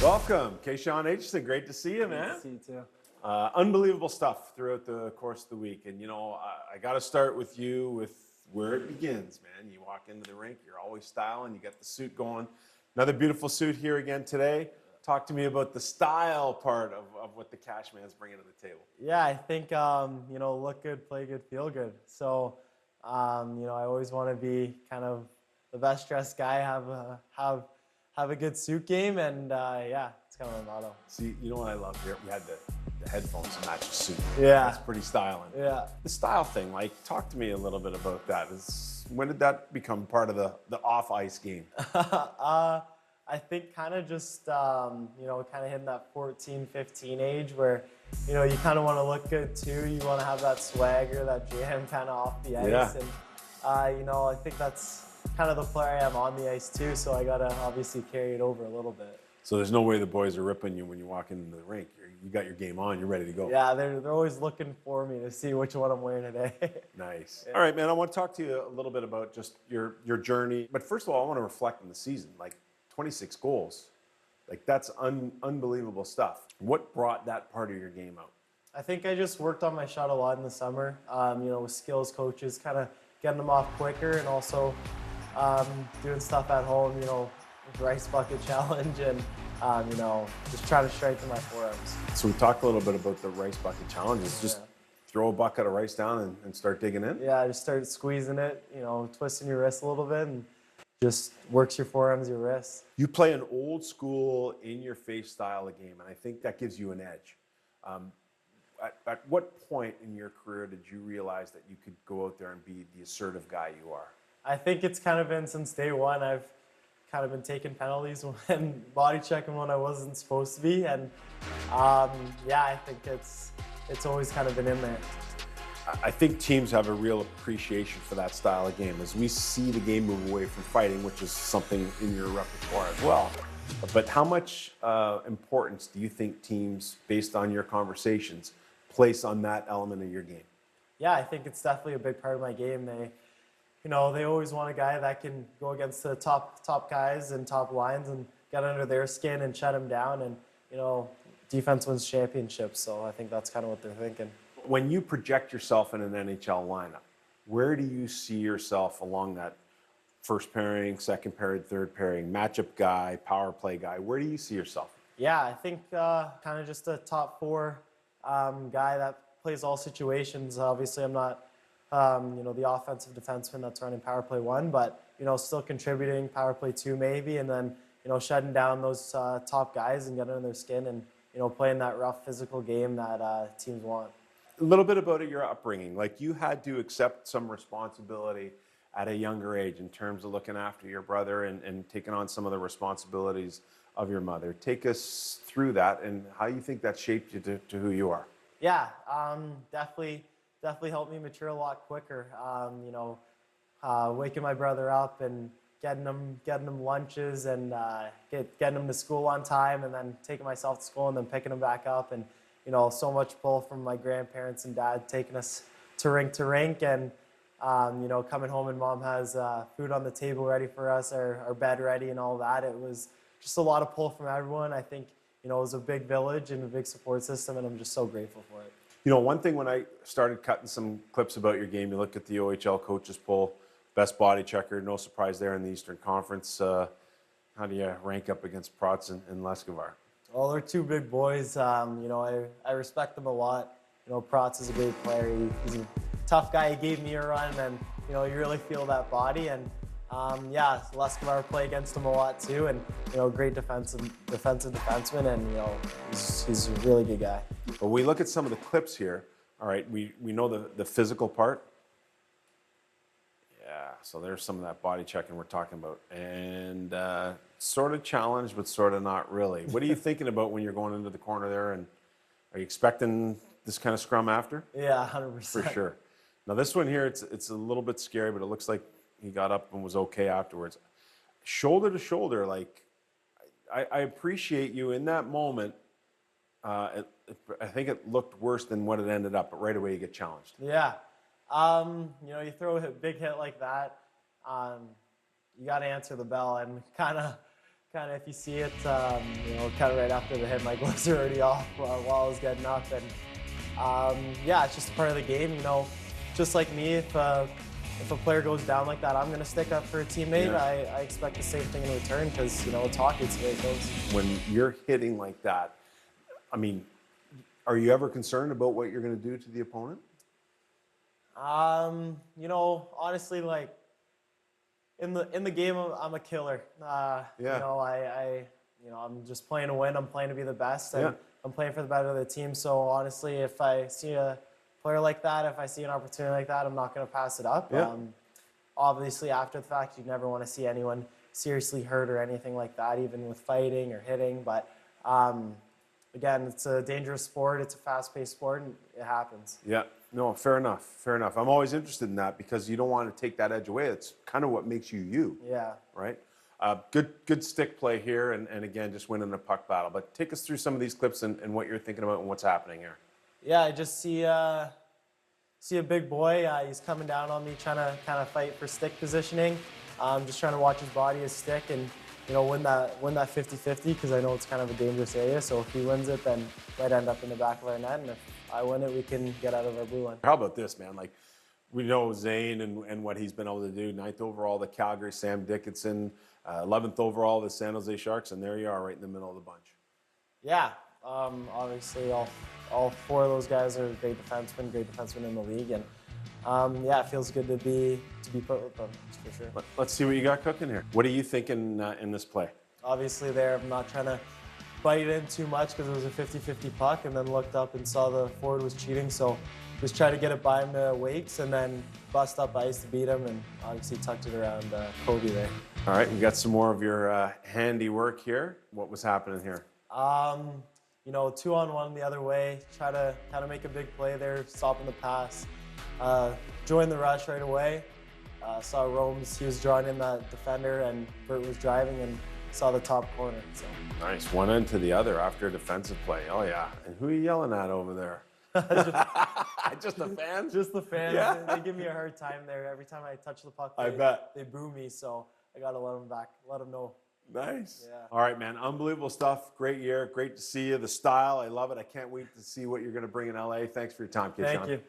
Welcome, Kayshawn Aitchison. Great to see you, man. Great to see you too. Unbelievable stuff throughout the course of the week. And, I got to start with you with where it begins, man. You walk into the rink, you're always styling, you got the suit going. Another beautiful suit here again today. Talk to me about the style part of what the Cashman's bringing to the table. Yeah, I think, look good, play good, feel good. So, I always want to be kind of the best dressed guy, have a good suit game, and it's kind of my motto. See, you know what I love here? We had the headphones to match the suit. Yeah. That's pretty styling. Yeah. The style thing, talk to me a little bit about that. When did that become part of the off-ice game? I think kind of just, kind of hitting that 14, 15 age where, you kind of want to look good too. You want to have that swagger, that jam kind of off the ice. Yeah. And, I think that's kind of the player I am on the ice too, so I got to obviously carry it over a little bit. So there's no way the boys are ripping you when you walk into the rink. You got your game on, you're ready to go. Yeah, they're always looking for me to see which one I'm wearing today. Nice. Yeah. All right, man, I want to talk to you a little bit about just your journey. But first of all, I want to reflect on the season. 26 goals. That's unbelievable stuff. What brought that part of your game out? I think I just worked on my shot a lot in the summer, with skills coaches, kind of getting them off quicker, and also doing stuff at home, rice bucket challenge, and, just trying to strengthen my forearms. So we talked a little bit about the rice bucket challenges. Just throw a bucket of rice down and start digging in? Yeah, I just started squeezing it, twisting your wrist a little bit, and just works your forearms, your wrists. You play an old school, in-your-face style of game, and I think that gives you an edge. At what point in your career did you realize that you could go out there and be the assertive guy you are? I think it's kind of been since day one. I've kind of been taking penalties and body checking when I wasn't supposed to be, and I think it's always kind of been in there. I think teams have a real appreciation for that style of game as we see the game move away from fighting, which is something in your repertoire as well. But how much importance do you think teams, based on your conversations, place on that element of your game? Yeah, I think it's definitely a big part of my game. They always want a guy that can go against the top guys and top lines and get under their skin and shut them down. And, defense wins championships. So I think that's kind of what they're thinking. When you project yourself in an NHL lineup, where do you see yourself along that first pairing, second pairing, third pairing, matchup guy, power play guy? Where do you see yourself? Yeah, I think kind of just a top four guy that plays all situations. Obviously, I'm not, the offensive defenseman that's running power play one, but, still contributing power play two maybe, and then, shutting down those top guys and getting under their skin and, playing that rough physical game that teams want. A little bit about your upbringing. You had to accept some responsibility at a younger age in terms of looking after your brother and taking on some of the responsibilities of your mother. Take us through that and how you think that shaped you to who you are. Yeah, definitely helped me mature a lot quicker. Waking my brother up and getting him lunches and getting him to school on time, and then taking myself to school and then picking him back up, and so much pull from my grandparents and dad taking us to rink, and coming home and mom has food on the table ready for us, our bed ready and all that. It was just a lot of pull from everyone. I think it was a big village and a big support system, and I'm just so grateful for it. One thing when I started cutting some clips about your game, you looked at the OHL coaches poll, best body checker, no surprise there in the Eastern Conference. How do you rank up against Protz and Leskovar? Well, they're two big boys. I respect them a lot. Protz is a great player. He's a tough guy. He gave me a run, and you really feel that body. And Leskovar play against him a lot too, and great defensive defenseman, and he's a really good guy. But we look at some of the clips here. All right, we know the physical part. Yeah, so there's some of that body checking we're talking about, and sort of challenged, but sort of not really. What are you thinking about when you're going into the corner there, and are you expecting this kind of scrum after? Yeah, 100%. For sure. Now this one here, it's a little bit scary, but it looks like he got up and was okay afterwards. Shoulder to shoulder, I appreciate you in that moment. I think it looked worse than what it ended up, but right away you get challenged. Yeah. You throw a big hit like that, you got to answer the bell, and kind kind of if you see it, kind of right after the hit, my gloves are already off while I was getting up. And yeah, it's just part of the game. Just like me, if a player goes down like that, I'm going to stick up for a teammate. Yeah. I expect the same thing in return because, it's hockey, it's the way it goes. When you're hitting like that, I mean, are you ever concerned about what you're going to do to the opponent? Honestly, like in the game, I'm a killer. I'm just playing to win. I'm playing to be the best, and I'm playing for the better of the team. So honestly, if I see a player like that, if I see an opportunity like that, I'm not going to pass it up. Yeah. Obviously, after the fact, you never want to see anyone seriously hurt or anything like that, even with fighting or hitting. But again, it's a dangerous sport. It's a fast-paced sport, and it happens. Yeah. No, fair enough. Fair enough. I'm always interested in that because you don't want to take that edge away. It's kind of what makes you you. Yeah. Right? Good stick play here, and again, just winning a puck battle. But take us through some of these clips and what you're thinking about and what's happening here. Yeah, I just see a big boy. He's coming down on me, trying to kind of fight for stick positioning. Just trying to watch his body, his stick, and win that 50-50 because I know it's kind of a dangerous area. So if he wins it, then might end up in the back of our net, and if I win it, we can get out of our blue line. How about this, man? Like, we know Zane and what he's been able to do. 9th overall, the Calgary Sam Dickinson, 11th overall, the San Jose Sharks, and there you are, right in the middle of the bunch. Yeah, obviously all four of those guys are great defensemen in the league, and it feels good to be put with them, for sure. Let's see what you got cooking here. What are you thinking in this play? Obviously, I'm not trying to bite in too much because it was a 50-50 puck, and then looked up and saw the forward was cheating, so just try to get it by him to Wakes and then bust up ice to beat him, and obviously tucked it around Kobe there. All right, we got some more of your handiwork here. What was happening here? 2-on-1 the other way, try to kind of make a big play there, stopping the pass. Joined the rush right away. Saw Romes, he was drawing in that defender, and Bert was driving and saw the top corner. So. Nice, one end to the other after a defensive play. Oh yeah, and who are you yelling at over there? Just the fans? Just the fans. Yeah. They give me a hard time there. Every time I touch the puck, I bet. They boo me, so I got to let them know. Nice. Yeah. All right, man. Unbelievable stuff. Great year. Great to see you. The style, I love it. I can't wait to see what you're going to bring in LA. Thanks for your time, Kid Thank Sean. you.